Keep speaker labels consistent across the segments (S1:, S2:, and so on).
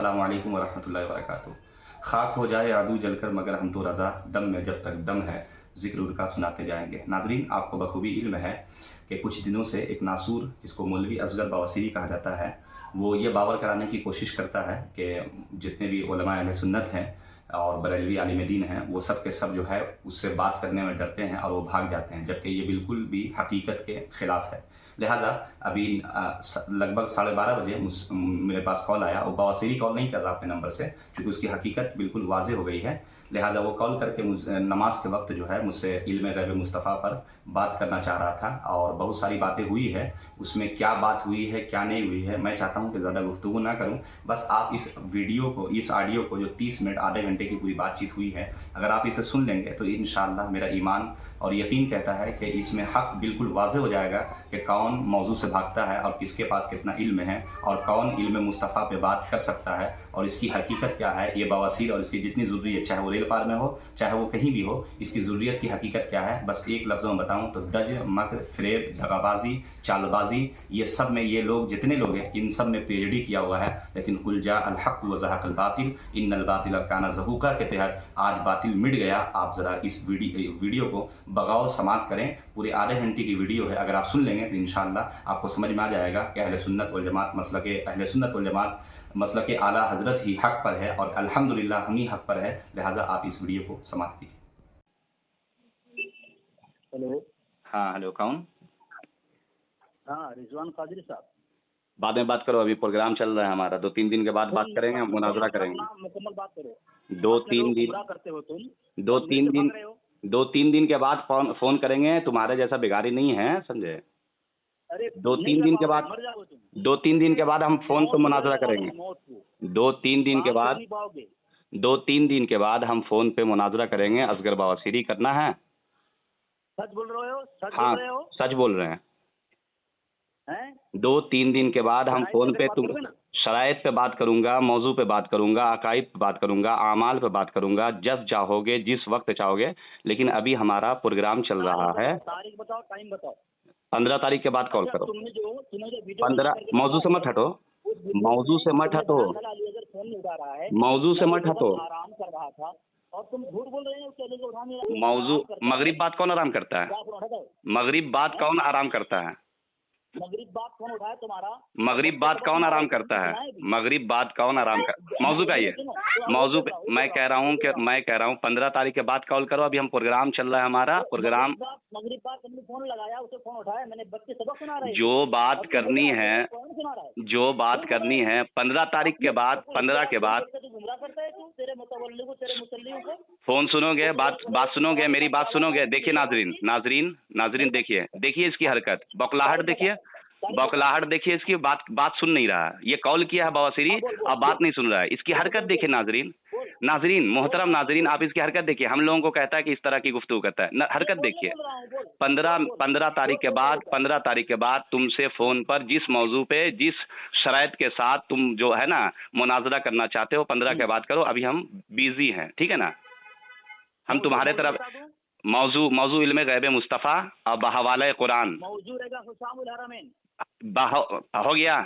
S1: अस्सलामु अलैकुम वरहमतुल्लाहि वबरकातुहू। खाक हो जाए आदू जलकर मगर हम तो रज़ा, दम में जब तक दम है ज़िक्र उनका सुनाते जाएंगे। नाजरीन, आपको बखूबी इल्म है कि कुछ दिनों से एक नासूर, जिसको मौलवी असगर बवासीरी कहा जाता है, वो ये बावर कराने की कोशिश करता है कि जितने भी उलमा अहले सुन्नत हैं और बरेलवी आलिम दीन हैं, वो सब के सब जो है उससे बात करने में डरते हैं और वो भाग जाते हैं, जबकि ये बिल्कुल भी हकीकत के ख़िलाफ़ है। लिहाजा अभी लगभग 12:30 बजे मेरे पास कॉल आया, और बवासीरी कॉल नहीं कर रहा अपने नंबर से, क्योंकि उसकी हकीकत बिल्कुल वाज़ेह हो गई है। लिहाजा वो कॉल करके नमाज के वक्त जो है मुझसे इल्म गैब मुस्तफ़ा पर बात करना चाह रहा था, और बहुत सारी बातें हुई है। उसमें क्या बात हुई है, क्या नहीं हुई है, मैं चाहता हूँ कि ज़्यादा गुफ्तगू ना करूँ। बस आप इस वीडियो को, इस ऑडियो को, जो 30 मिनट आधे घंटे की पूरी बातचीत हुई है, अगर आप इसे सुन लेंगे तो इंशाअल्लाह मेरा ईमान और यकीन कहता है कि इसमें हक़ बिल्कुल वाज़ेह हो जाएगा कि कौन मौजू से भागता है और किसके पास कितना इल्म है, और कौन इल्म मुस्तफ़ा पे बात कर सकता है, और इसकी हकीकत क्या है। ये बवासीर और इसकी जितनी ज़ुर्रियत, चाहे वो रेल पार में हो, चाहे वो कहीं भी हो, इसकी ज़ुर्रियत की हकीकत क्या है, बस एक लफ्ज़ों में बताऊँ तो दज, मकर, फ़रेब, दगाबाजी, चालबाजी, ये सब में ये लोग, जितने लोग हैं, इन सब ने पीएचडी किया हुआ है। लेकिन कुल जा अल हक़ व ज़हक़ल बातिल इन्नल बातिल काना ज़हूक़ा के तहत आज बातिल मिट गया। आप ज़रा इस वीडियो को बग़ौर समाअत करें। पूरे आधे घंटे की वीडियो है, अगर आप सुन लेंगे तो इंशाअल्लाह आपको समझ में आ जाएगा कि अहले सुन्नत वल जमात मसलक आला हज़रत ही हक़ पर है, और अल्हम्दुलिल्लाह हम ही हक़ पर है। लिहाजा आप इस वीडियो को समाअत कीजिए।
S2: हेलो।
S1: हाँ, हेलो, कौन?
S2: हाँ, रिजवान कादरी साहब।
S1: बाद में बात करो, अभी प्रोग्राम चल रहा है हमारा। 2-3 दिन के बाद बात करेंगे, हम मुनाजरा करेंगे।
S2: मुकम्मल बात करो।
S1: 2-3 दिन
S2: करते हो तुम,
S1: 2-3 दिन के बाद फ़ोन करेंगे। तुम्हारे जैसा बिगाड़ी नहीं है, समझे?
S2: अरे
S1: 2-3 दिन के बाद,
S2: मर जाओ तुम।
S1: 2-3 दिन के बाद हम फ़ोन पे मुनाजरा करेंगे। 2-3 दिन के बाद, 2-3 दिन के बाद हम फ़ोन पे मुनाजरा करेंगे। असगर बवासीरी करना है।
S2: सच बोल रहे हो? सच
S1: हाँ,
S2: बोल रहे हो?
S1: सच बोल रहे हैं।
S2: हैं?
S1: 2-3 दिन के बाद हम फ़ोन पे शराइत पे बात करूंगा, मौजू पे बात करूंगा, अकाइद पे बात करूंगा, आमाल पे बात करूंगा, जब चाहोगे, जिस वक्त चाहोगे। लेकिन अभी हमारा प्रोग्राम चल रहा है।
S2: तारीख बताओ, टाइम बताओ।
S1: 15 तारीख के बाद कॉल करो।
S2: तुमने जो वीडियो
S1: 15, मौजू से मत हटो, मौजू से मत हटो,
S2: फोन नहीं उठा रहा है,
S1: मौजू से मत हटो।
S2: आराम कर रहा था और तुम झूठ बोल रहे हो।
S1: मौजू, मगरिब बात कौन आराम करता है? मगरिब बात कौन आराम करता है?
S2: मगरिब बात कौन उठाया तुम्हारा?
S1: मगरिब बात कौन आराम करता है? मगरिब बात कौन आराम कर, मौजू का ये मौजू पे मैं कह रहा हूँ 15 तारीख के बाद कॉल करो। अभी हम प्रोग्राम चल रहा है हमारा प्रोग्राम।
S2: मगरिब बात तुमने फोन लगाया, उसे फोन उठाया, मैंने बच्चे सबक सुना रहे हैं।
S1: जो बात करनी है, जो बात करनी है 15 तारीख के बाद, 15 के बाद
S2: गुमराह करता है तू, तेरे मुतवल्ली को, तेरे मुसल्लियों को।
S1: फोन सुनोगे, बात सुनोगे, मेरी बात सुनोगे। देखिए नाजरीन देखिए इसकी हरकत, बौखलाहट देखिए, बौखलाहट देखिए इसकी। बात सुन नहीं रहा है। ये कॉल किया है बवासीरी, अब बात नहीं सुन रहा है। इसकी हरकत देखिए नाजरीन, मोहतरम नाजरीन, आप इसकी हरकत देखिए। हम लोगों को कहता है कि इस तरह की गुफ्तगू करता है, हरकत देखिए। 15 तारीख के बाद तुमसे फ़ोन पर जिस मौजू पे, जिस शराइत के साथ तुम जो है ना मुनाजरा करना चाहते हो, 15 के बाद करो। अभी हम बिजी हैं, ठीक है ना? हम तुम्हारे तरफ मौजू इल्म गैब मुस्तफ़ा और बहवाले कुरान हो गया।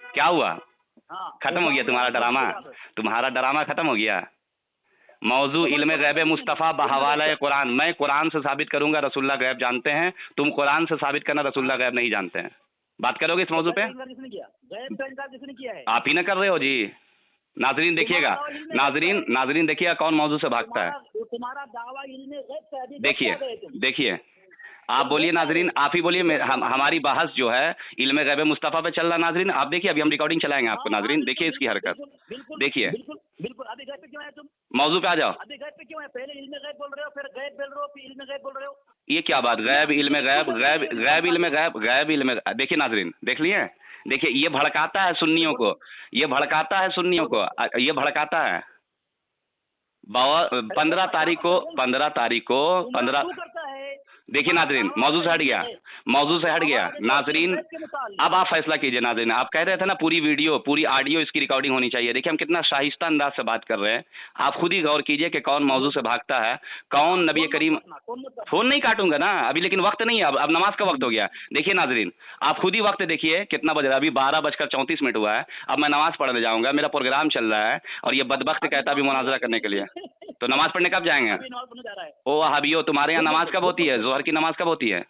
S1: क्या हुआ? खत्म हो गया तुम्हारा ड्रामा खत्म हो गया। मौजू इल्म गैब मुस्तफ़ा बहवाले कुरान। मैं कुरान से साबित करूंगा रसूलुल्लाह गैब जानते हैं, तुम कुरान से साबित करना रसूलुल्लाह गैब नहीं जानते हैं। बात करोगे इस मौजू पे? आप ही ना कर रहे हो जी। नाजरीन देखिएगा, नाजरीन देखिएगा कौन मौजू से भागता है।
S2: तुम्हारा दावा इल्म गैब से अभी
S1: देखिए आप बोलिए नाजरीन, आप ही बोलिए। हमारी बहस जो है इल्म गैब मुस्तफ़ा पे चल रहा। नाजरीन आप देखिए, अभी हम रिकॉर्डिंग चलाएंगे आपको। नाजरीन देखिए इसकी हरकत, देखिए।
S2: बिल्कुल अभी गैब पे क्यों है तुम?
S1: मौजू पे आ जाओ।
S2: अभी गैब पे क्यों है? पहले इल्म गैब बोल रहे हो, फिर गैब बोल रहे हो, फिर इल्म गैब बोल रहे हो।
S1: ये क्या बात? गैब इल्म गैब। देखिए नाजरीन, देख लिए? देखिए ये भड़काता है सुन्नियों को, ये भड़काता है 15 तारीख को देखिए नाजरीन, मौजू से हट गया, मौजू से हट गया नाजरीन। अब आप फैसला कीजिए नाजरीन। आप कह रहे थे ना पूरी वीडियो, पूरी ऑडियो इसकी रिकॉर्डिंग होनी चाहिए। देखिए हम कितना शाइस्ता अंदाज से बात कर रहे हैं। आप खुद ही गौर कीजिए कि कौन मौजू से भागता है, कौन नबी करीम। फोन नहीं काटूंगा ना अभी, लेकिन वक्त नहीं है अब नमाज का वक्त हो गया। देखिए नाजरीन, आप खुद ही वक्त देखिए कितना बज रहा है, अभी 12:34 हुआ है। अब मैं नमाज पढ़ने जाऊंगा, मेरा प्रोग्राम चल रहा है, और ये बदबख्त कहता अभी मुनाजरा करने के लिए। तो नमाज पढ़ने कब जाएंगे? ओ वहाबियो, तुम्हारे यहाँ नमाज कब होती है? जोहर की नमाज कब होती है?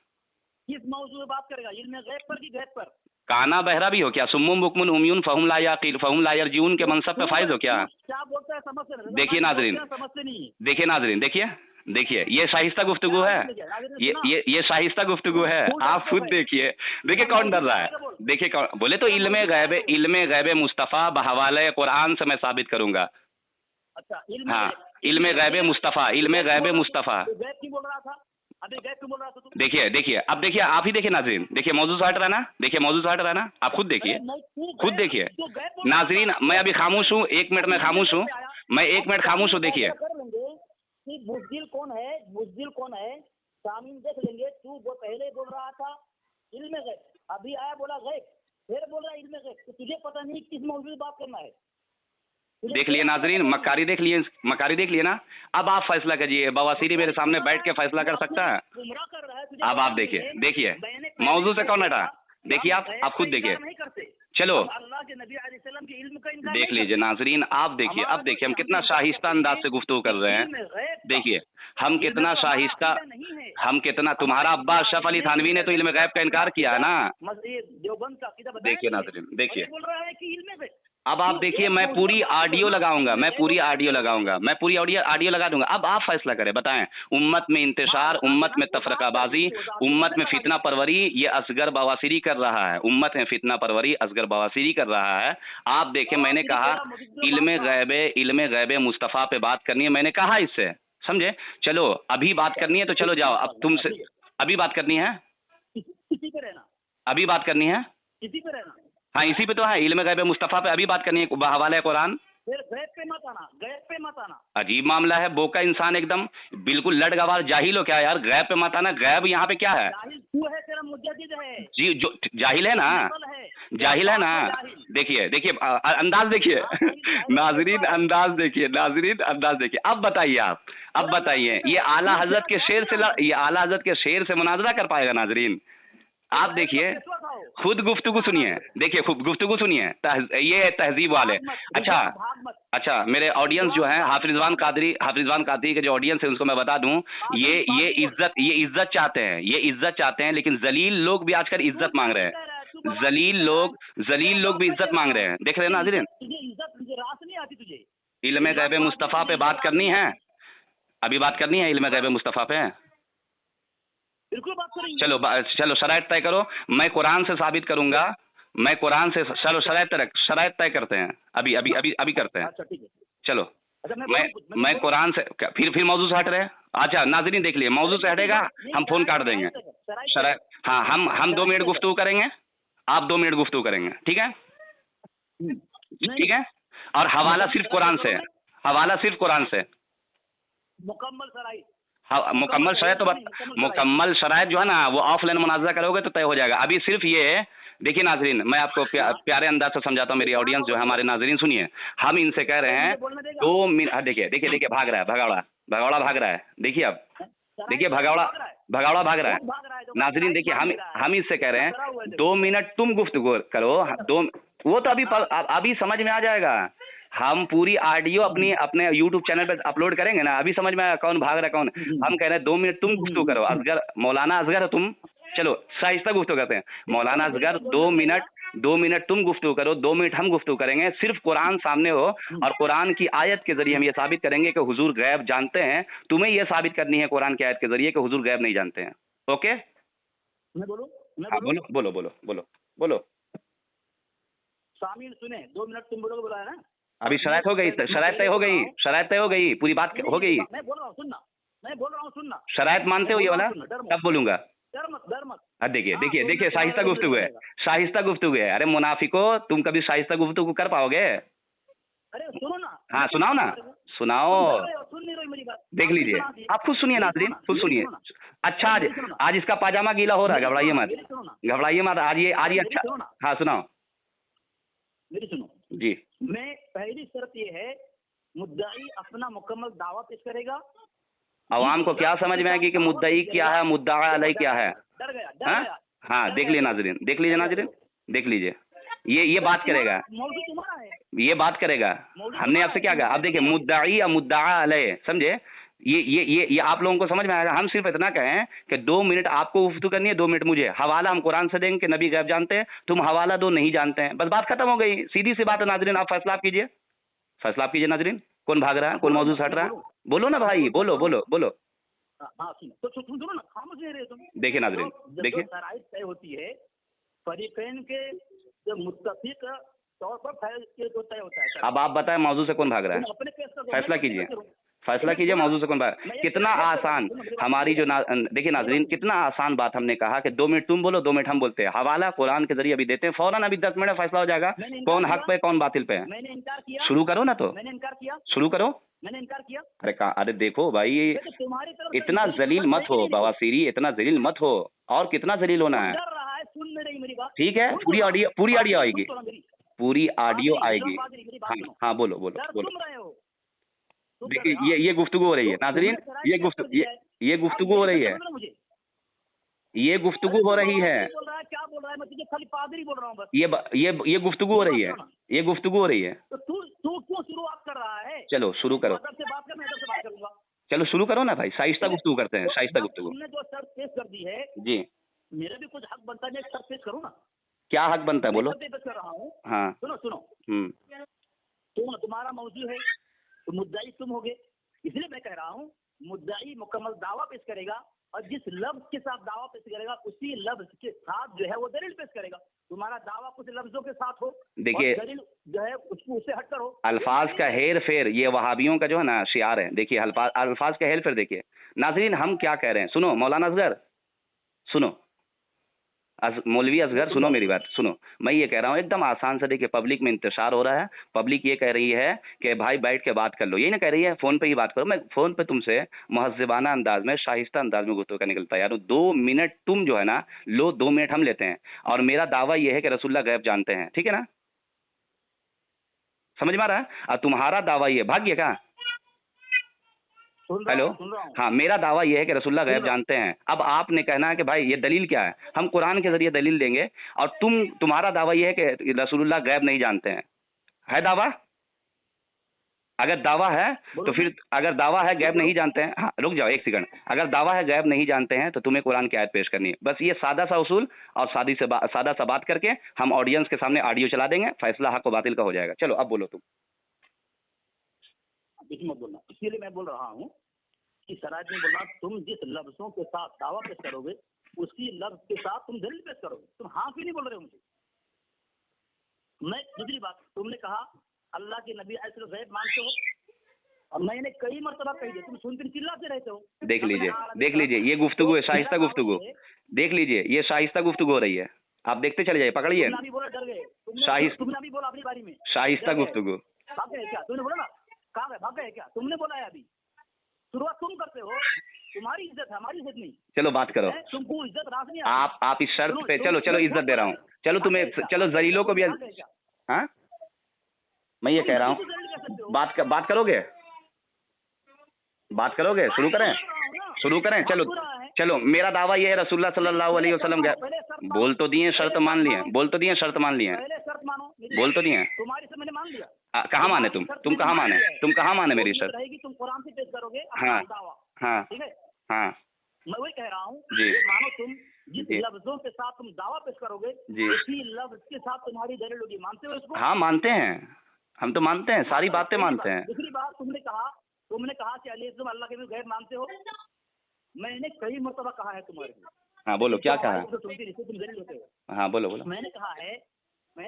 S2: किस मौजूद में बात करेगा, इल्म गैब पर की गैब पर?
S1: काना बहरा भी हो क्या? सुम्मुम बुकमुन उम्यून फहुम ला याकील फहुम ला यरजून के मनसब पे फाइज हो क्या?
S2: क्या बोलता है समझ से?
S1: देखिए नाजरीन,
S2: समझते नहीं।
S1: देखिए नाजरीन, देखिए ये शाइस्ता गुफ्तगू है, ये शाइस्ता गुफ्तगू है। आप खुद देखिए, देखिए कौन डर रहा है। देखिए कौन बोले तो इल्मे गैब मुस्तफ़ा बहवाले कुरान से मैं साबित करूंगा।
S2: अच्छा,
S1: हाँ, इल्मे गैब मुस्तफ़ा, इल्मे गैब मुस्तफ़ा।
S2: गैब क्यों बोल रहा था? अभी गैब क्यों बोल रहा था तू?
S1: देखिए अब देखिए, आप ही देखिए नाजरीन, देखिए मौजू से हट रहा है ना, देखिए मौजू से हट रहा है ना, आप खुद देखिए, खुद देखिए नाजरीन। मैं अभी खामोश हूँ, 1 मिनट में खामोश हूँ, मैं 1 मिनट खामोश हूँ। देखिए
S2: कि बुज़दिल कौन है, बुज़दिल कौन है, सामीन देख लेंगे। तू वो पहले बोल रहा था इल्म गैब, अभी आया बोला गैब, फिर बोल रहा इल्म गैब। तो तुझे पता नहीं किस मौजूद में बात करना है।
S1: देख लिए नाजरीन, मक्कारी देख लिए ना। अब आप फैसला कीजिए, बवासीरी मेरे सामने बैठ के फैसला कर सकता है। अब आप देखिए मौजू से कौन हटा, देखिए आप खुद देखिए। चलो
S2: अल्लाह के नबी अलैहिस्सलाम के इल्म का इनकार
S1: देख लीजिए नाजरीन, आप देखिए, अब देखिए हम कितना शाइस्ता अंदाज से गुफ्तगू कर रहे हैं। देखिए हम कितना शाइस्ता, हम कितना, तुम्हारा अब्बा अशरफ अली थानवी ने तो इल्म गैब का इनकार किया है ना। देखिए नाजरीन, देखिए
S2: बोल रहा है कि इल्म गैब।
S1: अब आप देखिए, मैं पूरी ऑडियो लगाऊंगा, मैं पूरी ऑडियो लगा दूंगा। अब आप फैसला करें, बताएं उम्मत में इंतशार, उम्मत में तफरकाबाजी, उम्मत में फितना परवरी ये असगर बवासीरी कर रहा है। उम्मत में फितना परवरी असगर बवासीरी कर रहा है। आप देखें, मैंने कहा इल्मे गैब मुस्तफ़ा पे बात करनी है, मैंने कहा इससे, समझे? चलो अभी बात करनी है तो चलो जाओ, अब तुमसे अभी बात करनी है,
S2: इसी पे रहना,
S1: अभी बात करनी है,
S2: इसी पे रहना।
S1: हाँ इसी पे तो है, इल्मे गैब मुस्तफ़ा पे अभी बात करनी है, हवाले कुरान।
S2: फिर गैब पे मत आना, गैब पे मत आना।
S1: अजीब मामला है, बोका इंसान एकदम बिल्कुल लड़गवार जाहिल हो क्या यार? गैब पे मत आना, गैब यहाँ पे क्या है?
S2: जाहिल तू है, तेरा मुजद्दिद है
S1: जी, जो जाहिल है ना, जाहिल है ना। देखिए अंदाज देखिए नाजरीन, अंदाज देखिए। अब बताइए अब बताइए, ये आला हजरत के शेर से मुनाजरा कर पाएगा नाजरीन? आप देखिए, खुद गुफ्तगू सुनिए, देखिए खुद गुफ्तगू सुनिए, ये तहजीब वाले। अच्छा मेरे ऑडियंस जो है, हाफिज़ कादरी के जो ऑडियंस है उनको मैं बता दूं, ये इज्जत चाहते हैं, लेकिन जलील लोग भी आजकल इज्जत मांग रहे हैं। जलील लोग भी इज्जत मांग रहे हैं, देख रहे हैं नाज़रीन। इल्मे गैब मुस्तफ़ा पे बात करनी है, अभी बात करनी है इल्मे गैब मुस्तफ़ा पे।
S2: बिल्कुल बात करेंगे।
S1: चलो शराइत तय करो, मैं कुरान से साबित करूंगा, मैं कुरान से, चलो शराइत तय करते हैं, अभी करते हैं।
S2: अच्छा ठीक है,
S1: चलो
S2: अच्छा,
S1: मैं कुरान से, फिर मौजू से हट रहे हैं। अच्छा नाज़रीन देख लिए, मौजू से हटेगा हम फोन काट देंगे। शराइत, हाँ हम 2 मिनट गुफ्तगू करेंगे, आप 2 मिनट गुफ्तगू करेंगे, ठीक है? ठीक है, और हवाला सिर्फ कुरान से,
S2: मुकम्मल शराइत।
S1: हाँ मुकम्मल शराइत, तो मुकम्मल शराइत जो है ना वो ऑफलाइन मुनाजरा करोगे तो तय हो जाएगा। अभी सिर्फ ये देखिए नाजरीन, मैं आपको प्यारे अंदाज से समझाता हूँ, मेरी ऑडियंस जो है, हमारे नाजरीन सुनिए, हम इनसे कह रहे हैं 2 मिनट। देखिए भाग रहा है, भगौड़ा भाग रहा है। देखिए अब देखिए भगौड़ा भाग रहा है नाजरीन। देखिए हम इससे कह रहे हैं 2 मिनट तुम गुफ्तगू करो, वो तो अभी समझ में आ जाएगा। हम पूरी ऑडियो अपने यूट्यूब चैनल पे अपलोड करेंगे ना, अभी समझ में आया कौन भाग रहा है कौन। हम कह रहे हैं 2 मिनट तुम गुफ्तगू करो, मौलाना असगर हो तुम, चलो शाइस्ता गुफ्तगू करते हैं। मौलाना असगर 2 मिनट तुम गुफ्तगू करो, 2 मिनट हम गुफ्तगू करेंगे, सिर्फ कुरान सामने हो, और कुरान की आयत के जरिए हम ये साबित करेंगे कि हुजूर गैब जानते हैं। तुम्हें ये साबित करनी है कुरान की आयत के जरिए कि हुजूर गैब नहीं जानते हैं। ओके,
S2: मैं बोलूं?
S1: बोलो।
S2: शामिल सुने, 2 मिनट तुम बोलोगे, बोला है ना?
S1: अभी शराइत हो गई, शराइत तय हो गई, पूरी बात हो गई।
S2: मैं बोल रहा हूँ सुनना,
S1: शराइत मानते हो ये वाला? तब बोलूंगा।
S2: डर मत।
S1: देखिए शाइस्ता गुफ्तगू है। अरे मुनाफिको, तुम कभी शाइस्ता गुफ्तगू कर पाओगे?
S2: अरे सुनो ना।
S1: हाँ सुनाओ ना, सुनाओ,
S2: सुन नहीं रहे मेरी बात।
S1: देख लीजिए, आप खुद सुनिए नाज़रीन, खुद सुनिए। अच्छा, आज इसका पाजामा गीला हो रहा है, घबराइए मत, घबराइए मत, आज ये अच्छा। हाँ सुनाओ,
S2: मेरी सुनो
S1: जी।
S2: मैं पहली शर्त ये है, मुद्दाई अपना मुकम्मल दावा पेश करेगा।
S1: आवाम को क्या समझ में आएगी कि मुद्दई क्या है, मुद्दआ अलैह क्या है?
S2: डर गया।
S1: हाँ, देख लीजिए नाज़रीन, देख लीजिए नाज़रीन, देख लीजिए, ये बात करेगा,
S2: मौजूद तुम्हारा है,
S1: ये बात करेगा। हमने आपसे क्या कहा? अब देखिए, मुद्दई या मुद्दआ अलैह, समझे? ये आप लोगों को समझ में आएगा। हम सिर्फ इतना कहें कि 2 मिनट आपको गुफ्तगू करनी है, 2 मिनट मुझे। हवाला हम कुरान से देंगे कि नबी गैब जानते हैं, तुम हवाला दो नहीं जानते हैं, बस बात खत्म हो गई। सीधी सी बात है नाज़रीन, आप फैसला आप कीजिए, फैसला आप कीजिए नाज़रीन। कौन भाग रहा है, कौन मौजूद हट रहा है? बोलो ना भाई, बोलो बोलो बोलो।
S2: हाँ सुनो, तो सुनो ना, खामोश नहीं रहे तुम।
S1: देखिए नाज़रीन, देखिए,
S2: शराइत तय होती है, फरीकैन के जो मुत्तफिक तौर पर तय होता है।
S1: अब आप बताएं मौजू से कौन भाग रहा है?
S2: अपने केस का
S1: फैसला कीजिए, फैसला कीजिए, मौजू से कौन भाग। कितना आसान हमारी जो देखिए नाज़रीन, कितना आसान बात हमने कहा कि 2 मिनट तुम बोलो, 2 मिनट हम बोलते हैं। हवाला कुरान के जरिए अभी देते हैं, फौरन अभी 10 मिनट फैसला हो जाएगा, कौन हक पे कौन बातिल पे है।
S2: मैंने इनकार किया,
S1: शुरू करो ना, तो
S2: मैंने इनकार किया,
S1: शुरू करो।
S2: मैंने इनकार किया।
S1: अरे देखो भाई,
S2: तुम्हारी तरफ
S1: इतना जलील मत हो बवासीरी, इतना जलील मत हो, और कितना जलील होना है।
S2: डर रहा है, सुन नहीं रही मेरी बात।
S1: ठीक है, पूरी ऑडियो आएगी, पूरी ऑडियो आएगी। हाँ हाँ, बोलो बोलो बोलो।
S2: सुन रहे हो?
S1: देखिए, ये गुफ्तगू हो रही है नाज़रीन, ये गुफ्तगू हो रही है, ये गुफ्तगू हो रही है,
S2: क्या बोल रहा है? मैं तुझे खाली पादरी बोल रहा हूँ बस।
S1: ये गुफ्तगू हो रही है, ये गुफ्तगू हो रही है।
S2: तो तू क्यों शुरुआत कर रहा है?
S1: चलो शुरू करो,
S2: अदब से बात कर, मैं अदब से बात करूंगा।
S1: चलो शुरू करो ना भाई, शाइस्ता गुफ्तगू करते हैं, शाइस्ता गुफ्तगू।
S2: तुमने जो शर्त पेश कर दी है
S1: जी,
S2: मेरा भी कुछ हक बनता है, मैं शर्त पेश करूँ ना?
S1: क्या हक बनता है, बोलो।
S2: मैं पेश कर रहा हूँ।
S1: हाँ,
S2: सुनो, तुम्हारा मौजू है, तो मुद्दाई तुम होगे, इसलिए मैं कह रहा हूँ मुद्दाई मुकम्मल दावा पेश करेगा, और जिस लफ्ज के साथ दावा पेश करेगा उसी लफ्ज के साथ जो है वो दलील पेश करेगा। तुम्हारा दावा कुछ लफ्जों के साथ हो,
S1: देखिए,
S2: दलील जो है उससे हटकर हो।
S1: अल्फाज का हेर फेर, ये वहाबियों का जो है ना शियार है। देखिए, अल्फाज का हेर फेर देखिए नाज़रीन, हम क्या कह रहे हैं, सुनो मौलाना असगर, सुनो मौलवी असगर, सुनो मेरी बात, सुनो। मैं ये कह रहा हूँ एकदम आसान से, देखिए पब्लिक में इंतशार हो रहा है, पब्लिक ये कह रही है कि भाई बैठ के बात कर लो, यही ना कह रही है, फ़ोन पे ही बात करो। मैं फ़ोन पे तुमसे महज़बाना अंदाज में, शाइस्ता अंदाज में गुफ्तगू करने के लिए तैयार हूँ। 2 मिनट तुम जो है ना लो, 2 मिनट हम लेते हैं, और मेरा दावा ये है कि रसूलुल्लाह गैब जानते हैं, ठीक है ना? समझ में आ रहा है? और तुम्हारा दावा ये भाग्य का, हेलो, हाँ, मेरा दावा ये है कि रसूलुल्लाह गैब जानते हैं। अब आपने कहना है कि भाई ये दलील क्या है, हम कुरान के जरिए दलील देंगे, और तुम्हारा दावा ये है कि रसूलुल्लाह गैब नहीं जानते हैं। है दावा? अगर दावा है तो फिर, अगर दावा है गैब नहीं जानते हैं, हाँ रुक जाओ 1 सेकंड, अगर दावा है गैब नहीं जानते हैं तो तुम्हें कुरान की आयत पेश करनी है, बस ये सादा सा उसूल, और सादा सा बात करके हम ऑडियंस के सामने ऑडियो चला देंगे, फैसला हक व बातिल का हो जाएगा। चलो अब बोलो तुम।
S2: मत बोलना, इसीलिए मैं बोल रहा हूँ कि शराइत में बोलना, तुम जिस लफ्जों के साथ दावा पेश करोगे उसी लफ्ज के साथ तुम दलील पेश करोगे। तुम हाँ क्यों नहीं बोल रहे हो मुझे? मैं दूसरी बात, तुमने कहा अल्लाह के नबी ऐसे गैब मानते हो, और मैंने कई मरतबा कही थी, तुम सुनते चिल्लाते रहते हो।
S1: देख लीजिए, ये गुफ्तगू है, शाइस्ता गुफ्तगू, देख लीजिए, ये शाइस्ता गुफ्तगू हो रही है, आप देखते चले जाइए, पकड़िए,
S2: तुमने बोला डर गए, तुमने अभी बोला अपनी बारी में
S1: शाइस्ता गुफ्तगू।
S2: भाग गए क्या? तुमने बोला ना, कहाँ गए, भाग गए क्या? तुमने बोला है अभी, शुरुआत तुम करते हो, तुम्हारी इज्जत है, हमारी इज्जत नहीं।
S1: चलो बात करो,
S2: तुमको इज्जत रास नहीं
S1: आप इस शर्त पे, चलो इज्जत दे रहा हूँ, चलो तुम्हें, चलो जलीलों को भी, हाँ मैं ये कह रहा हूँ, बात करोगे, शुरू करें, चलो मेरा दावा ये है, रसूलुल्लाह सल्लल्लाहु अलैहि वसल्लम गैब बोल तो दिए, शर्त मान लिए, बोल तो दिए, शर्त मान लिए, बोल तो दिए,
S2: तुम्हारी से मैंने मान लिया।
S1: कहाँ माने तुम कहाँ माने मेरी शर्त?
S2: तुम कुरान से पेश करोगे
S1: हाँ
S2: दावा,
S1: हाँ
S2: ठीक है,
S1: हाँ,
S2: मैं वही कह रहा हूँ,
S1: जी,
S2: मानो तुम जिस लफ्जों के साथ तुम दावा पेश करोगे उसी लफ्ज के साथ तुम्हारी दलील होगी। मानते हो इसको?
S1: हाँ मानते हैं, हम तो मानते हैं, सारी बातें मानते हैं।
S2: दूसरी बात, तुमने कहा कि अली तुम अल्लाह के भी गैब मानते हो, मैंने कई मरतबा कहा है तुम्हारे को।
S1: हाँ बोलो, क्या कहा है?
S2: तुम दलील होते हो।
S1: हाँ बोलो।
S2: मैंने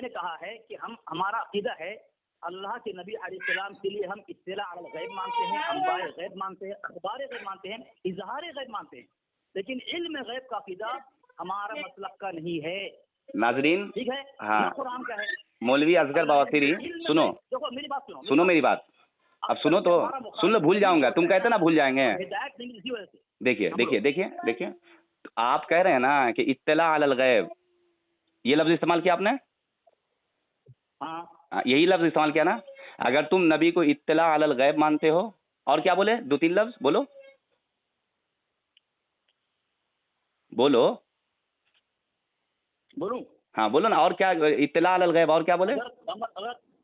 S2: कहा है कि हमारा अकीदा है, अल्लाह के नबी अलैहिस्सलाम के लिए हम इत्तिला अल गैब मानते हैं, अंबाए गैब मानते हैं, अखबार गैब मानते हैं, इजहार गैब मानते हैं, लेकिन इल्म गैब का अकीदा हमारा मसलक का नहीं है।
S1: नाजरीन,
S2: ठीक है,
S1: हाँ,
S2: कुरान का है।
S1: मौलवी असगर बवासीरी, सुनो,
S2: देखो मेरी बात
S1: सुनो मेरी बात, अब सुनो तो, सुन लो, भूल जाऊंगा, तुम कहते ना भूल जाएंगे।
S2: हिदायत नहीं इसी वजह से।
S1: देखिए देखिए देखिए देखिए, तो आप कह रहे हैं ना कि इत्तला अलल गैब, ये लफ्ज इस्तेमाल किया आपने,
S2: हाँ
S1: यही लफ्ज इस्तेमाल किया ना। अगर तुम नबी को इत्तला अलल गैब मानते हो, और क्या बोले, 2-3 लफ्ज बोलो बोलो,
S2: बोलूं?
S1: हाँ बोलो ना, और क्या, इत्तला अलल गैब, और क्या बोले।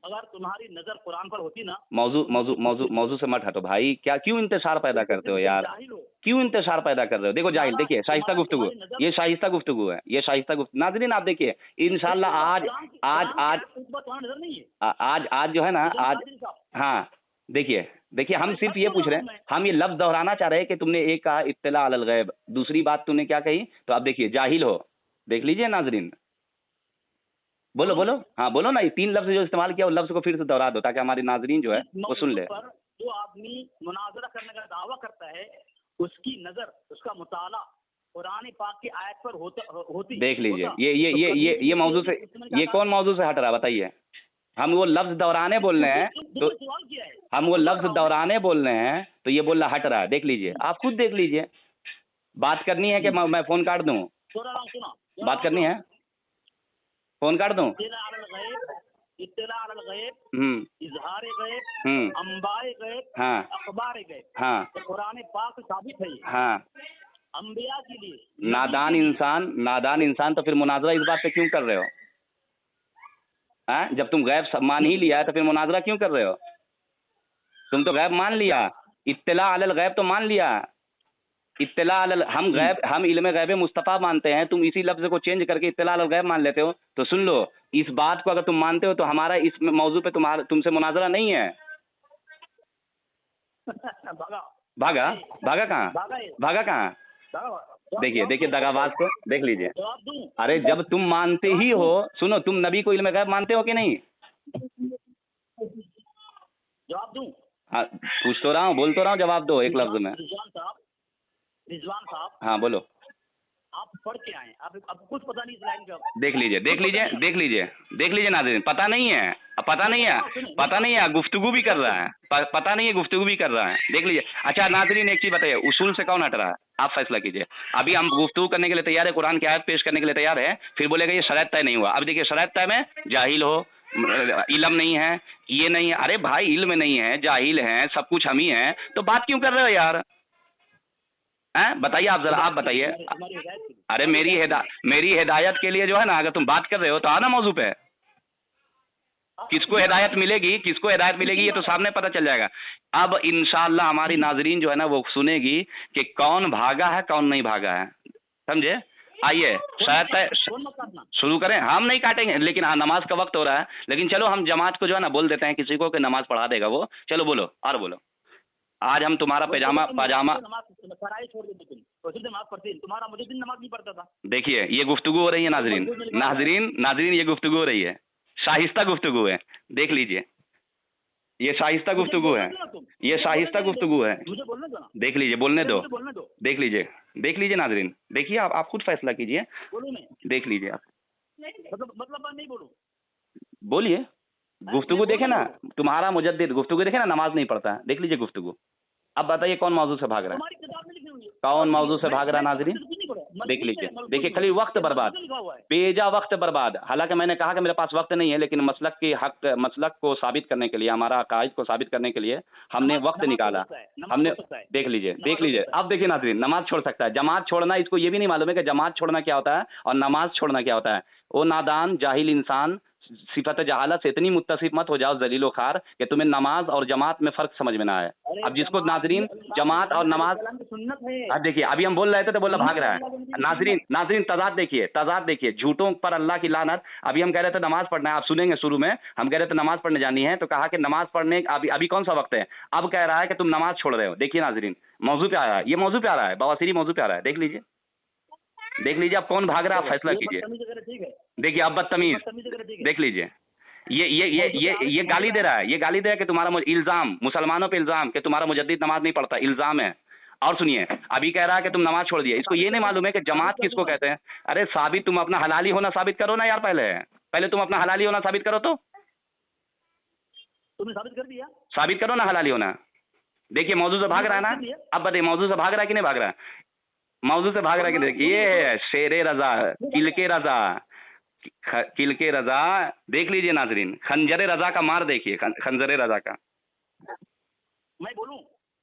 S2: अगर तुम्हारी नजर कुरान पर होती ना,
S1: मौजू मौजू मौजू मौजू से मत हटो भाई, क्या क्यों इंतशार पैदा करते हो यार,
S2: जाहिल हो।
S1: क्यों इंतशार पैदा कर रहे हो। देखो जाहिल, देखिए शाइस्ता गुफ्तगू,
S2: तुम्हारी नजर-
S1: ये शाइस्ता गुफ्तगू है, ये शाइस्ता गुफ्तगू। नाज़रीन आप देखिए, इंशाल्लाह आज आज आज
S2: तुम्हारा नजर नहीं है।
S1: आज जो है ना, आज,
S2: कादिरी साहब,
S1: हाँ देखिए देखिए, हम सिर्फ ये पूछ रहे हैं, हम ये लफ्ज दोहराना चाह रहे हैं कि तुमने एक कहा इत्तला अलल गैब, दूसरी बात तूने क्या कही, तो अब देखिए जाहिल हो, देख लीजिए नाज़रीन, बोलो बोलो, हाँ बोलो ना, ये 3 लफ्ज जो इस्तेमाल किया, वो लफ्ज को फिर से दोहरा दो ताकि हमारी नाज़रीन जो है
S2: इस
S1: वो सुन ले।
S2: मौजू पर जो आदमी मुनाजरा करने का दावा करता है, उसकी नजर, उसका मुताला कुरान पाक की आयत पर होती।
S1: देख लीजिए,
S2: होता।
S1: ये मौजू से, ये कौन मौजू से हट रहा है बताइए। हम वो लफ्ज दोहराने बोल रहे हैं तो,
S2: सवाल किया है,
S1: हम वो लफ्ज दोहराने बोल रहे हैं तो ये बोल रहा हट रहा है। देख लीजिए, आप खुद देख लीजिए, बात करनी है कि मैं फोन काट दूं,
S2: सुना
S1: बात करनी है, फोन काट दूं।
S2: इत्तिला अलल गैब,
S1: हम्म
S2: इजहार गैब,
S1: हम्म
S2: अंबाए गैब,
S1: हाँ
S2: अखबार गैब,
S1: हाँ
S2: तो कुरान पाक साबित है ये।
S1: हाँ,
S2: अंबिया के लिए
S1: नादान इंसान तो फिर मुनाजरा इस बात पे क्यों कर रहे हो, जब तुम गैब मान ही लिया है तो फिर मुनाजरा क्यों कर रहे हो। तुम तो गैब मान लिया, इत्तला अलल गैब तो मान लिया, इत्तला अलल, हम इल्म गैब मुस्तफ़ा मानते हैं, तुम इसी लफ्ज को चेंज करके इत्तला अलल गैब मान लेते हो। तो सुन लो, इस बात को अगर तुम मानते हो तो हमारा इस मौजू पे तुमसे मुनाजरा नहीं है। भागा भागा कहाँ, भागा कहाँ। देखिए देखिए दगाबाज को देख लीजिए।
S2: जवाब दूं?
S1: अरे जब तुम मानते ही हो, सुनो, तुम नबी को इल्म गैब मानते हो कि नहीं।
S2: जवाब दूं?
S1: हाँ पूछ तो रहा हूँ, बोल तो रहा हूँ, जवाब दो एक लफ्ज में।
S2: रिजवान साहब,
S1: हाँ बोलो।
S2: आप पढ़ के आए, अब कुछ पता नहीं इस लाइन का।
S1: देख लीजिए देख लीजिए देख लीजिए देख लीजिए नाज़रीन, पता नहीं है, पता नहीं है, पता नहीं है, गुफ्तगू भी कर रहा है, पता नहीं है, गुफ्तगू भी कर रहा है, देख लीजिए। अच्छा नाज़रीन एक चीज़ बताइए, उसूल से कौन हट रहा है, आप फैसला कीजिए। अभी हम गुफ्तगू करने के लिए तैयार है, कुरान की आयत पेश करने के लिए तैयार है, फिर बोलेगा ये शरत तय नहीं हुआ। अब देखिए शरत तय में जाहिल हो, इल्म नहीं है, ये नहीं है। अरे भाई इल्म नहीं है, जाहिल है, सब कुछ हम ही हैं, तो बात क्यों कर रहे हो यार, हैं बताइए आप जरा, आप बताइए। अरे मेरी हिदायत के लिए जो है ना, अगर तुम बात कर रहे हो तो आना मौजू पे। किसको हिदायत मिलेगी, किसको हिदायत मिलेगी, ये तो सामने पता चल जाएगा। अब इंशाअल्लाह हमारी नाजरीन जो है ना वो सुनेगी कि कौन भागा है कौन नहीं भागा है, समझे। आइए शायद शुरू करें, हम नहीं काटेंगे, लेकिन हाँ नमाज का वक्त हो रहा है, लेकिन चलो हम जमात को जो है ना बोल देते हैं किसी को कि नमाज पढ़ा देगा वो। चलो बोलो और बोलो, आज हम तुम्हारा पाजामा
S2: तुम्हारा मुझे दिन नमाज नहीं पढ़ता था।
S1: देखिए ये गुफ्तगू हो रही है नाजरीन ये गुफ्तगू हो रही है, शाइस्ता गुफ्तगू है, देख लीजिए ये शाइस्ता गुफ्तगू है, ये शाइस्ता गुफ्तगू है,
S2: मुझे बोलने दो ना,
S1: देख लीजिए, बोलने दो,
S2: देख
S1: लीजिए नाजरीन, देखिए आप खुद फैसला कीजिए, देख लीजिए आप,
S2: मतलब मैं नहीं बोलूं,
S1: बोलिए, गुफ्तगू देखे ना, तुम्हारा मुजद्दिद गुफ्तगू देखे ना, नमाज नहीं पढ़ता है, देख लीजिए गुफ्तगू। अब बताइए कौन मौजू से भाग रहा है, कौन मौजू से भाग रहा है नाजरीन, देख लीजिए। देखिए खाली वक्त बर्बाद, बेजा वक्त बर्बाद। हालांकि मैंने कहा कि मेरे पास वक्त नहीं है, लेकिन मसलक को साबित करने के लिए, हमारा अकाइद को साबित करने के लिए हमने वक्त निकाला, हमने, देख लीजिए। अब देखिए नाजरीन, नमाज छोड़ सकता है, जमात छोड़ना, इसको ये भी नहीं मालूम है कि जमात छोड़ना क्या होता है और नमाज छोड़ना क्या होता है। वो नादान जाहिल इंसान, सिफत जहालत से इतनी मुत्तसिफ मत हो जाओ जलीलो खार कि तुम्हें नमाज और जमात में फ़र्क समझ में ना आए। अब जिसको नाजरीन जमात और नमाज, अब देखिए अभी हम बोल रहे थे तो बोला भाग रहा है। नाजरीन तजाद देखिए, झूठों पर अल्लाह की लानत। अभी हम कह रहे थे नमाज पढ़ना है, आप सुनेंगे शुरू में हम कह रहे थे नमाज पढ़ने जानी है, तो कहा कि नमाज पढ़ने अभी कौन सा वक्त है, अब कह रहा है कि तुम नमाज छोड़ रहे हो। देखिए नाजरीन मौजू पे आ रहा है, ये मौजू पे आ रहा है, बवासीरी मौजू पे आ रहा है, देख लीजिए अब कौन भाग रहा है, आप फैसला कीजिए। देखिए अब बदतमीज, देख लीजिए ये गाली दे रहा है, कि तुम्हारा इल्जाम, मुसलमानों पे इल्जाम कि तुम्हारा मुजद्दिद नमाज नहीं पढ़ता, इल्जाम है। और सुनिए अभी कह रहा है कि तुम नमाज छोड़ दिए, इसको ये नहीं मालूम है कि जमात किसको कहते हैं। अरे साबित, तुम अपना हलाली होना साबित करो ना यार, पहले तुम अपना हलाली होना साबित करो। तो
S2: तुमने साबित कर दिया।
S1: साबित करो ना हलाली होना। देखिए मौजू से भाग रहा है ना, अब बताइए मौजू से भाग रहा है कि नहीं भाग रहा है? मौजू से भाग रहा है कि नहीं? ये है शेरे रजा, किलके रजा, किलके रजा। देख लीजिए नाजरीन, खंजरे रजा का मार देखिए, खंजरे रजा का।
S2: मैं बोलूं?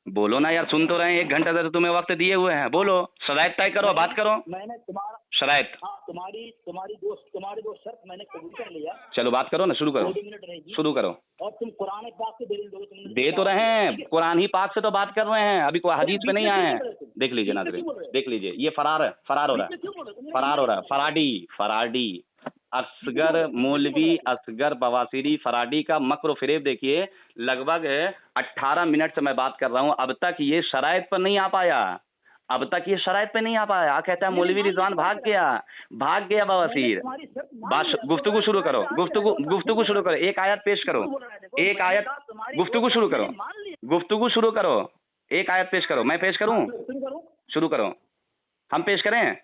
S1: बोलो ना यार, सुन तो रहे हैं, 1 घंटे से तो तुम्हें वक्त दिए हुए हैं, बोलो, शराइत तय करो, बात करो।
S2: मैंने तुम्हारा
S1: शराइत,
S2: हाँ तुम्हारी दो शर्त मैंने कबूल कर लिया।
S1: चलो बात करो ना, शुरू करो,
S2: 2 मिनट रहेगी।
S1: शुरू करो।
S2: और तुम कुरान पाक से दलील दोगे, तुमने
S1: दे तो रहे हैं, कुरान ही पाक से तो बात कर रहे हैं, अभी कोई हदीस पे नहीं आए हैं। देख लीजिए नाज़रीन, देख लीजिए, ये फरार है, फरार हो रहा है, फरार हो रहा है, फराडी असगर मौलवी असगर बवासीरी फराडी का मक्र फिरेब देखिए। लगभग 18 मिनट से मैं बात कर रहा हूं, अब तक ये शराइत पर नहीं आ पाया, अब तक ये शराइत पे नहीं आ पाया। कहता है मौलवी रिजवान भाग गया बवासीर। बात, गुफ्तगू शुरू करो, गुफ्तगू शुरू करो, एक आयत पेश करो, एक आयत, गुफ्तगू शुरू करो, गुफ्तगू शुरू करो, एक आयत पेश करो, मैं पेश करूं? शुरू करो, हम पेश करें।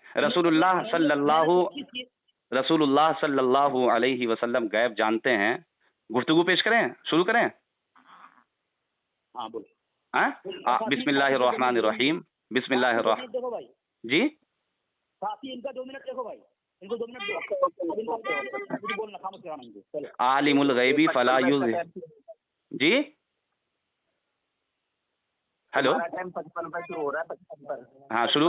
S1: रसूलुल्लाह सल्लल्लाहु अलैहि वसल्लम गैब जानते हैं, गुफ्तगू पेश करें, शुरू करें?
S2: हाँ बोल।
S1: बिस्मिल्लाहिर्रहमानिर्रहीम, बिस्मिल्लाहिर्रहमान।
S2: देखो भाई
S1: जी
S2: साथी, इनका 2 मिनट देखो भाई, इनको 2 मिनट दो, बोलना खामोश कराना इनको। चलो।
S1: आलिमुल गैबी फला युज़, जी हेलो,
S2: टाइम 55 पर शुरू हो रहा है, 55 पर।
S1: हाँ शुरू।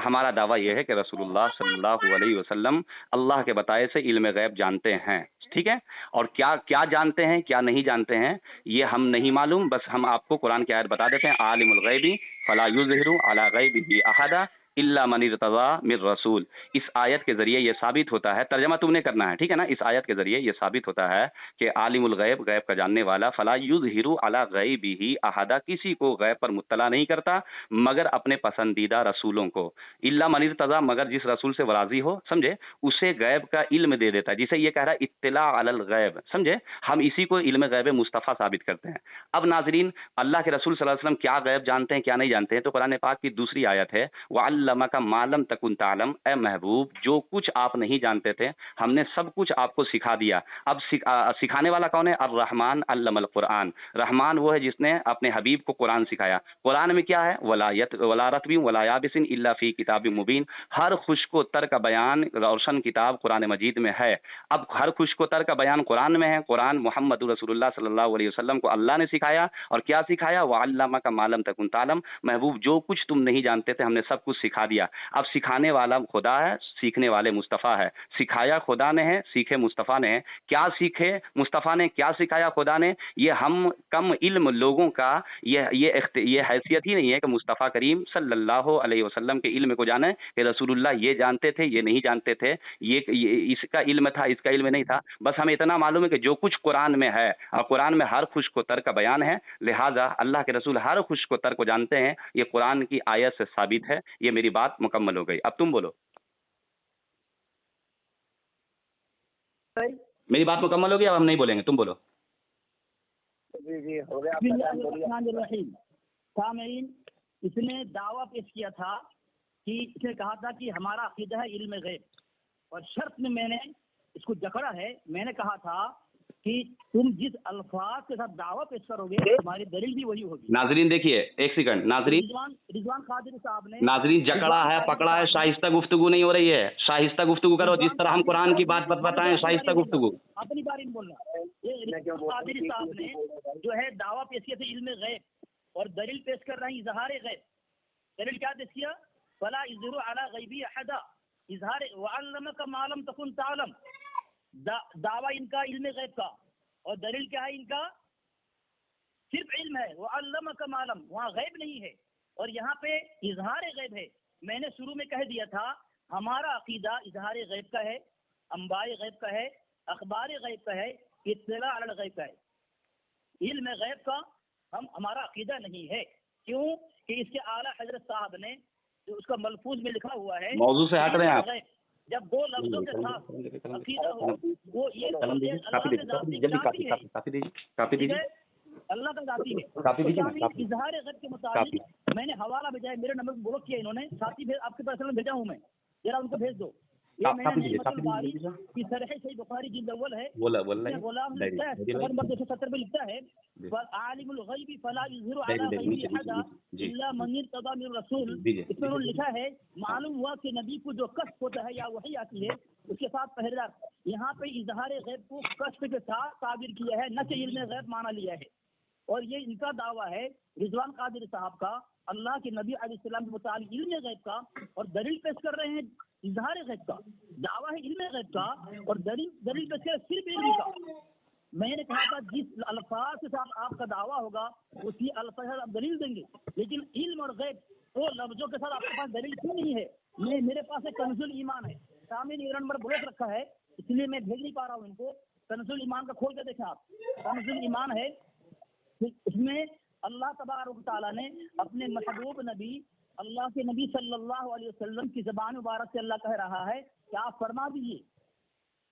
S1: हमारा दावा यह है कि रसूलुल्लाह सल्लल्लाहु अलैहि वसल्लम अल्लाह के बताए से इल्म गैब जानते हैं, ठीक है। और क्या क्या जानते हैं, क्या नहीं जानते हैं, ये हम नहीं मालूम, बस हम आपको कुरान की आयत बता देते हैं। आलिमुल गैबी फला युज़हिरु अला गैबिही अहदा इल्ला मन इर्तज़ा मिर रसूल। इस आयत के जरिए ये साबित होता है, तर्जमा तुमने करना है, ठीक है ना। इस आयत के जरिए ये साबित होता है कि आलिमुल गैब, गैब का जानने वाला, फला युज़हिरु अला गैबिही अहदा, किसी को गैब पर मुत्तला नहीं करता मगर अपने पसंदीदा रसूलों को। इल्ला मन इर्तज़ा, मगर जिस रसूल से राजी हो, समझे, उसे गैब का इल्म दे देता है। जिसे ये कह रहा है इत्तिला अलल गैब, समझे, हम इसी को इल्म गैब मुस्तफ़ा साबित करते हैं। अब नाजरीन, अल्लाह के रसूल सल्लल्लाहु अलैहि वसल्लम क्या गैब जानते हैं, क्या नहीं जानते हैं, तो कुरान पाक की दूसरी आयत है, वअल्लमका मालम तकुन तालम, ए महबूब, जो कुछ आप नहीं जानते थे हमने सब कुछ आपको सिखा दिया। अब सिखाने वाला कौन है? अर्रहमान अल्लमल कुरान। रहमान वो है जिसने अपने हबीब को कुरान सिखाया। कुरान में क्या है? वला रतबिन वला याबिसिन इल्ला फी किताबिन मुबीन। हर खुश्को तर का बयान रोशन किताब कुरान मजीद में है। अब हर खुश्को तर का बयान कुरान में है। कुरान मोहम्मद रसूलुल्लाह सल्लल्लाहु अलैहि वसल्लम को अल्लाह ने सिखाया, और क्या सिखाया? वअल्लमका मालम तकुन तालम, महबूब जो कुछ तुम नहीं जानते थे हमने सब कुछ सिखा दिया। अब सिखाने वाला खुदा है, सीखने वाले मुस्तफ़ा है। सिखाया खुदा ने है, सीखे मुस्तफ़ा ने है। क्या सीखे मुस्तफ़ा ने, क्या सिखाया खुदा ने? ये हम कम इल्म लोगों का ये हैसियत ही नहीं है कि मुस्तफ़ा करीम सल्लल्लाहु अलैहि वसल्लम के इल्म को जाने कि रसूलुल्लाह ये जानते थे, ये नहीं जानते थे, ये इसका इल्म था, इसका इल्म नहीं था। बस हमें इतना मालूम है कि जो कुछ कुरान में है, और कुरान में हर खुश को तर का बयान है, लिहाजा अल्लाह के रसूल हर खुश को तर को जानते हैं। ये कुरान की आयत से साबित है। ये मेरी बात मुकम्मल हो गई, अब तुम बोलो। मेरी बात मुकम्मल हो गई, अब हम नहीं बोलेंगे, तुम बोलो।
S2: जी हो गया। सामीन, इसने दावा पेश किया था कि इसने कहा था कि हमारा अकीदा है इल्म गैब, और शर्त में मैंने इसको जकड़ा है। मैंने कहा था कि तुम जिस अल्फाज के साथ दावा पेश करोगे तुम्हारी दलील भी वही होगी।
S1: नाजरीन देखिए, एक सेकंड नाजरीन,
S2: रिजवान कादिरी साहब ने,
S1: नाजरीन जकड़ा है, पकड़ा है, शाइस्ता गुफ्तगू नहीं हो रही है। शाइस्ता गुफ्तगू करो, जिस तरह हम कुरान की बात बताएं, शाइस्ता गुफ्तगू।
S2: अपनी बारी में बोलना। ये कादिरी साहब ने जो है दावा पेश किया था इल्म गैब, और दलील पेश कर रहे हैं इजहार गैब। दलील क्या पेश किया? फला इज़हिरु अला गैबी अहदा, इजहार वअल्लमका मालम तकुन तालम। दावा इनका इल्म गैब का, और दलील क्या है इनका? सिर्फ इल्म है। वअल्लमका मालम, वहाँ गैब नहीं है, और यहाँ पे इजहार गैब है। मैंने शुरू में कह दिया था हमारा अकीदा इजहार गैब का है, अंबाए गैब का है, अखबार गैब का है, इत्तिला अल गैब का है। इल्म गैब का हमारा अकीदा नहीं है। क्यों? कि इसके आला हजरत साहब ने जो उसका मलफूज में लिखा हुआ है,
S1: मौजू से हट रहे हैं आप।
S2: जब दो लफ्जों के साथ अकीदा हो, वो ये
S1: काफी दीजिए,
S2: अल्लाह का जाती है।
S1: काफी दीजिए ना,
S2: इजहार गैब के मुताबिक मैंने हवाला भेजा है, मेरे नंबर ब्लॉक किया इन्होंने। साथी आपके पास भेजा हूँ मैं, जरा उनको भेज दो। ये मैंने निअमतुल बारी की शरह सही बुखारी जिल्द अव्वल है,
S3: बोला
S2: गुलाम लिखता है सफर नंबर 270 में लिखता है आलिमुल गैबी फला युज़हिरु अला गैबी अहदा इल्ला मन इर्तदा मिन रसूल। इसमें उन्होंने लिखा है मालूम हुआ कि नबी को जो कष्ट होता है या वही आती है उसके साथ पहरेदार। यहाँ पे इजहार गैब को कष्ट के साथ ताबीर किया है, न कि इल्म गैब माना लिया है। और ये इनका दावा है रिजवान कादिर साहब का अल्लाह के नबी अलैहिस्सलाम के मुताबिक इल्म गैब का, और दलील पेश कर रहे हैं इजहार गैब का। दावा है इल्म गैब का और दलील पेश कर सिर्फ इल्म का। मैंने कहा था जिस अल्फाज के साथ आपका दावा होगा उसी अल्फाज आप दलील देंगे, लेकिन इल्म और गैब तो लफ्जों के साथ आपके पास दलील क्यों नहीं है? मेरे पास एक कंजुल ईमान है, सामने ईरान नंबर ब्लॉक रखा है इसलिए मैं भेज नहीं पा रहा हूँ इनको। कंजुल ईमान का खोल के देखें आप, कंजुल ईमान है, इसमें अल्लाह तबारक तआला ने अपने महबूब नबी अल्लाह के नबी सल्लल्लाहु अलैहि वसल्लम की ज़बान मुबारक से अल्लाह कह रहा है कि आप फरमा दीजिए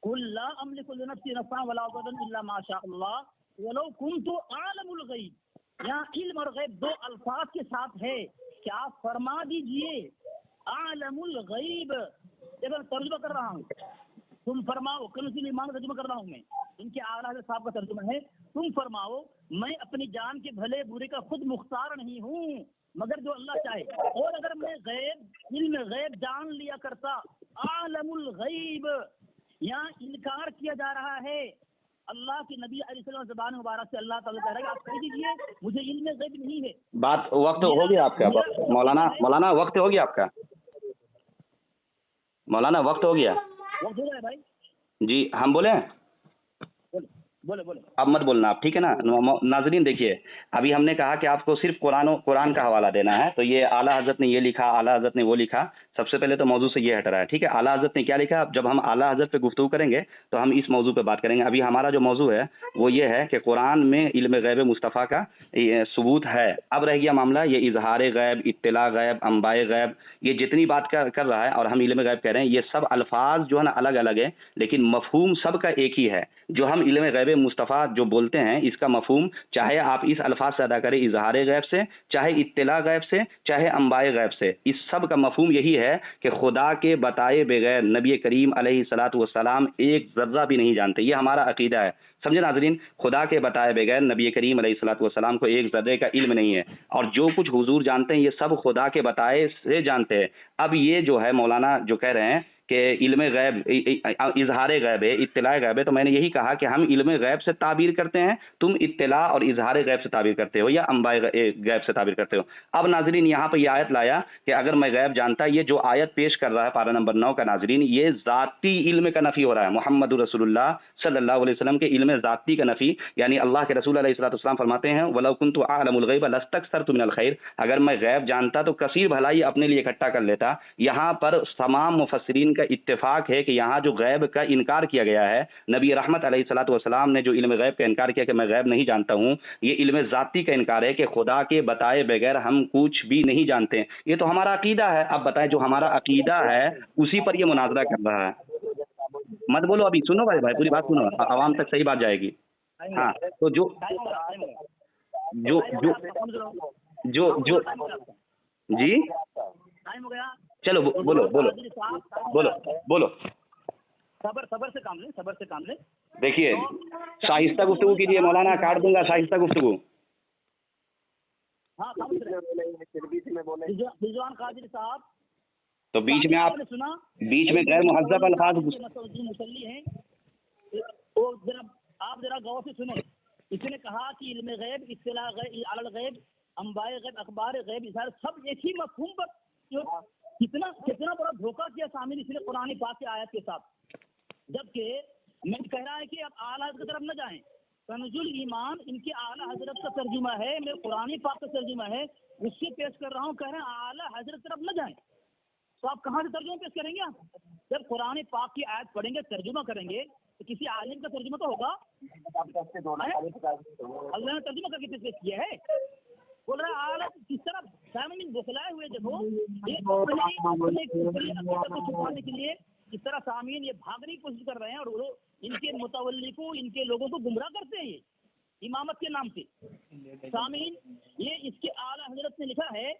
S2: कुल ला अमलिकु लिनफ्सी नफ़अन वला ज़ररन इल्ला मा शा अल्लाह वलौ कुन्तु आलमुल गैब। यहाँ इल्म और गैब दो अल्फाज के साथ है कि आप फरमा दीजिए आलमुल गैब। देखो तर्जुमा कर रहा हूँ, तुम फरमाओ, कंजुल ईमान का तर्जुमा कर रहा हूँ मैं, इनके आला हज़रत साहब का तर्जुमा है, तुम फरमाओ मैं अपनी जान के भले बुरे का खुद मुख्तार नहीं हूँ मगर जो अल्लाह चाहे। और अगर मैं गैब इल्म गैब जान लिया करता, आलमुल गैब, यहाँ इनकार किया जा रहा है अल्लाह के नबी अलैहिस्सलाम ज़बान मुबारक से। अल्लाह ताला कह रहा है आप कह दीजिए मुझे इल्म गैब नहीं है।
S3: बात वक्त हो गया आपका मौलाना वक्त हो गया आपका मौलाना, वक्त हो गया।
S2: वक्त हो गया भाई
S3: जी हम बोले
S2: बोले बोले
S3: अब मत बोलना आप, ठीक है ना। नाजरीन देखिए, अभी हमने कहा कि आपको सिर्फ कुरान का हवाला देना है, तो ये आला हजरत ने ये लिखा, आला हजरत ने वो लिखा। सबसे पहले तो मौजू से ये हट रहा है, ठीक है। आला हजरत ने क्या लिखा, जब हम आला हजरत पे गुफ्तगू करेंगे तो हम इस मौजू पे बात करेंगे। अभी हमारा जो मौजू है वो ये है कि कुरान में इल्म गैब मुस्तफ़ा का सबूत है। अब रह गया मामला ये इजहार गैब, इत्तला गैब, अंबाए गैब, ये जितनी बात कर रहा है और हम इल्म गैब कह रहे हैं, ये सब अल्फाज जो है ना अलग अलग है, लेकिन मफहूम सब का एक ही है। जो हम इल्म गैब मुस्तफ़ा जो बोलते हैं इसका मफहूम चाहे आप इस अल्फाज से अदा करें इजहार गैब से, चाहे इत्तला गैब से, चाहे अंबाए गैब से, इस सब का मफहूम यही है कि खुदा के बताए बगैर नबी करीम अलैहिस्सलातु वस्सलाम एक ज़र्रा भी नहीं जानते। ये हमारा अकीदा है, समझे नाज़रीन। खुदा के बताए बगैर नबी करीम अलैहिस्सलातु वस्सलाम को एक ज़र्रे का इल्म नहीं है, और जो कुछ हुजूर जानते हैं ये सब खुदा के बताए से जानते हैं। अब ये जो है मौलाना जो कह रहे हैं कि इल्म गैब इजहार गैब है, इत्तला गैब है, तो मैंने यही कहा कि हम इल्म गैब से ताबीर करते हैं, तुम इत्तला और इजहार गैब से ताबीर करते हो या अंबाए गैब से ताबीर करते हो। अब नाजरीन यहाँ पर यह आयत लाया कि अगर मैं गैब जानता, ये जो आयत पेश कर रहा है पारा नंबर 9 का नाजरीन, ये ज़ाती इल्म का नफ़ी हो रहा है। मोहम्मद रसूलुल्लाह सल्लल्लाहु अलैहि वसल्लम के इल्म ज़ाती का नफ़ी, यानी अल्लाह के रसूल अलैहिस्सलाम फरमाते हैं वलौ कुन्तु अअलमुल गैब लस्तक्सरतु मिनल खैर, अगर मैं गैब जानता तो कसीर भलाई अपने लिए इकट्ठा कर लेता। यहाँ पर तमाम मुफस्सिरीन का इत्तेफाक है कि यहाँ जो गैब का इनकार किया गया है, नबी रहमत अलैहिस्सलातु वस्सलाम ने जो इल्म गैब का इनकार किया कि मैं गैब नहीं जानता हूँ, ये इल्म ज़ाती का इनकार है कि खुदा के बताए बगैर हम कुछ भी नहीं जानते। ये तो हमारा अकीदा है। अब बताएं, जो हमारा अकीदा है उसी पर ये मुनाजरा कर रहा है। मत बोलो, अभी सुनो भाई पूरी बात सुनो, आवाम तक सही बात जाएगी। हाँ, तो जो जो जो जो जो जी
S2: टाइम हो गया,
S3: चलो बोलो बोलो बोलो बोलो।
S2: सबर से काम ले, सबर से काम ले।
S3: देखिए शाइस्ता गुफ्तगू कीजिए मौलाना, काट दूंगा शाइस्ता गुफ्तगू।
S2: हाँ रिजवान कादिर साहब,
S3: तो बीच में आप
S2: सुना,
S3: बीच में गैर मुहज़्ज़ब अल्फाज
S2: मुसल्ली हैं, तो आप जरा गौर से सुने। इसने कहा कि इल्म गैब, इत्तला गैब, अलल गैब, अंबाए गैब, अखबार गैब, इज़हार सब एक ही मफहूम पर कितना बड़ा धोखा किया सामने इसने कुरान पाक की आयत के साथ। जबकि मैं कह रहा है कि अब आला हज़रत की तरफ न जाएं, कनजुल ईमान इनके आला हज़रत का तर्जुमा है, मैं कुरान पाक का तर्जुमा है उससे पेश कर रहा हूँ। कह रहे हैं आला हज़रत की तरफ न जाएं, तो आप कहाँ से तर्जुमा पेश करेंगे? आप जब कुरान पाक की आयत पढ़ेंगे, तर्जुमा करेंगे, तो किसी आलिम का तर्जुमा तो होगा। अल्लाह ने तर्जुमा करके पेश किया है। बोल रहा आला किस तरह सामने बौखलाए हुए देखो, को छुपाने के लिए इस तरह सामीन ये भागने की कोशिश कर रहे हैं, और वो इनके मुतवल्ली को, इनके लोगों को गुमराह करते हैं ये इमामत के नाम से। सामीन ये इसके आला हजरत ने लिखा है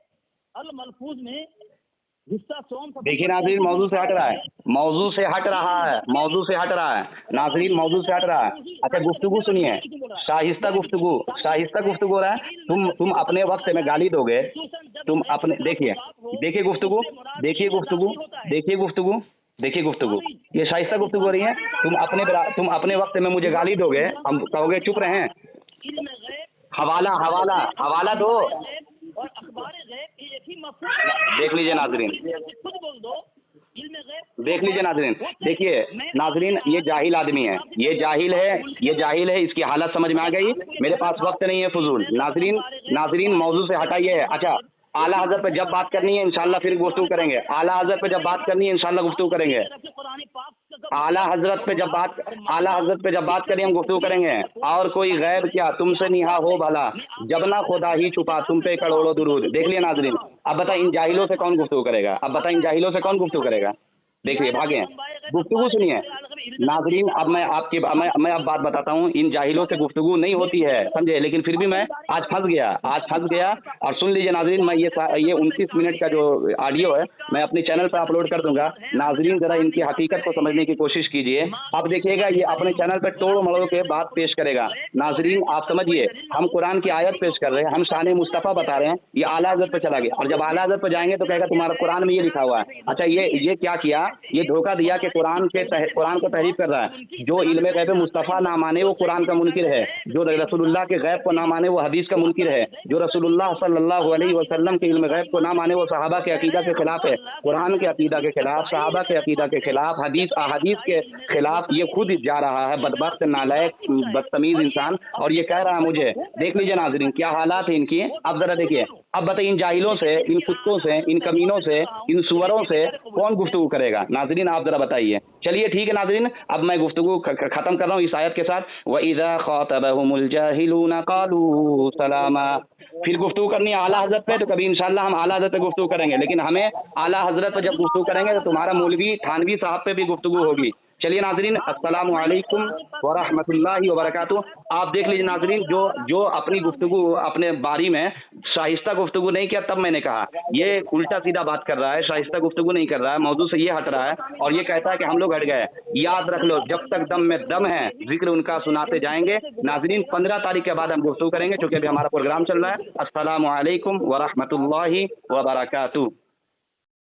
S2: अल मलफूज में गुस्सा सोम
S3: देखिए नाज़रीन, मौजू से हट रहा है, मौजू से हट रहा है, मौजू से हट रहा है नाज़रीन, मौजू से हट रहा है। अच्छा गुफ्तगू सुनिए, शाइस्ता गुफ्तगू हो रहा है। तुम अपने वक्त में गाली दोगे, तुम अपने देखिए गुफ्तगू ये शाइस्ता गुफ्तगू हो रही है। तुम अपने वक्त में मुझे गाली दोगे, हम कहोगे चुप रहें। हवाला दो।
S2: और अखबार गैब एक ही मफहूम
S3: देख लीजिए नाज़रीन,
S2: खुद बोल दो इल्म गैब।
S3: देख लीजिए नाज़रीन, देखिए नाज़रीन, ये जाहिल आदमी है, ये जाहिल है, इसकी हालत समझ में आ गई। मेरे पास वक्त नहीं है फजूल। नाज़रीन मौजू से हटाइए। अच्छा आला हज़रत पे जब बात करनी है इंशाल्लाह फिर गुफ्तगू करेंगे। आला हज़रत पे जब बात करनी है इंशाल्लाह गुफ्तगू करेंगे। आला हज़रत पे जब बात करें हम गुफ्तगू करेंगे। और कोई गैब क्या तुमसे निहा हो भला, जब ना खुदा ही छुपा तुम पे करोड़ों दुरूद। देख लिया नाज़रीन। अब बता इन जाहिलों से कौन गुफ्तगू करेगा? देखिए भागे, गुफ्तगू सुनिए नाज़रीन। अब मैं अब बात बताता हूँ। इन जाहिलों से गुफ्तगू नहीं होती है, समझे, लेकिन फिर भी मैं आज फंस गया। और सुन लीजिए नाज़रीन, मैं ये 29 मिनट का जो ऑडियो है मैं अपने चैनल पर अपलोड कर दूंगा। नाज़रीन जरा इनकी हकीकत को समझने की कोशिश कीजिए। आप देखिएगा ये अपने चैनल पर तोड़ मड़ोड़ के बात पेश करेगा। नाज़रीन आप समझिए, हम कुरान की आयत पेश कर रहे हैं, हम शान मुस्तफ़ा बता रहे हैं, ये आला हज़रत पे चला गया। और जब आला हज़रत पे जाएंगे तो कहेगा तुम्हारा कुरान में ये लिखा हुआ है। अच्छा ये क्या किया, ये धोखा दिया कि कुरान को तहरीफ कर रहा है। जो इल्म गैब मुस्तफ़ा ना माने वो कुरान का मुनकिर है, जो रसूलुल्लाह के गैब को ना माने वो हदीस का मुनकिर है, जो रसूलुल्लाह सल्लल्लाहु अलैहि वसल्लम के इल्म गैब को ना माने वो सहाबा के अकीदा के खिलाफ है, कुरान के अकीदा के खिलाफ, सहाबा के अकीदा के खिलाफ, हदीस के खिलाफ ये खुद जा रहा है, बदबख्त नालायक बदतमीज इंसान। और ये कह रहा है मुझे, देख लीजिए नाज़रीन क्या हालात है इनकी। अब जरा देखिए, अब बताइए इन जाहिलों से, इन कुत्तों से, इन कमीनों से, इन सुअरों से कौन गुफ्तगू करेगा? नाज़रीन आप जरा बताइए। चलिए ठीक है नाज़रीन, अब मैं गुफ्तगू खत्म कर रहा हूँ इस आयत के साथ। व इज़ा ख़ातबहुमुल जाहिलूना क़ालू सलामा। फिर गुफ्तगू करनी है आला हज़रत पे, तो कभी इंशाल्लाह हम आला हज़रत पे गुफ्तगू करेंगे, लेकिन हमें आला हज़रत पे जब गुफ्तगू करेंगे तो तुम्हारा मौलवी थानवी साहब पे भी गुफ्तगू होगी। चलिए नाज़रीन, अस्सलामु अलैकुम व रहमतुल्लाहि व बरकातुहू। आप देख लीजिए नाज़रीन, जो अपनी गुफ्तगू अपने बारी में शाइस्ता गुफ्तगू नहीं किया, तब मैंने कहा ये उल्टा सीधा बात कर रहा है, शाइस्ता गुफ्तगू नहीं कर रहा है, मौजू से ये हट रहा है और ये कहता है कि हम लोग हट गए। याद रख लो, जब तक दम में दम है जिक्र उनका सुनाते जाएंगे। नाज़रीन 15 तारीख के बाद हम गुफ्तगू करेंगे, चूँकि अभी हमारा प्रोग्राम चल रहा है। अस्सलामु अलैकुम व रहमतुल्लाहि व बरकातुहू।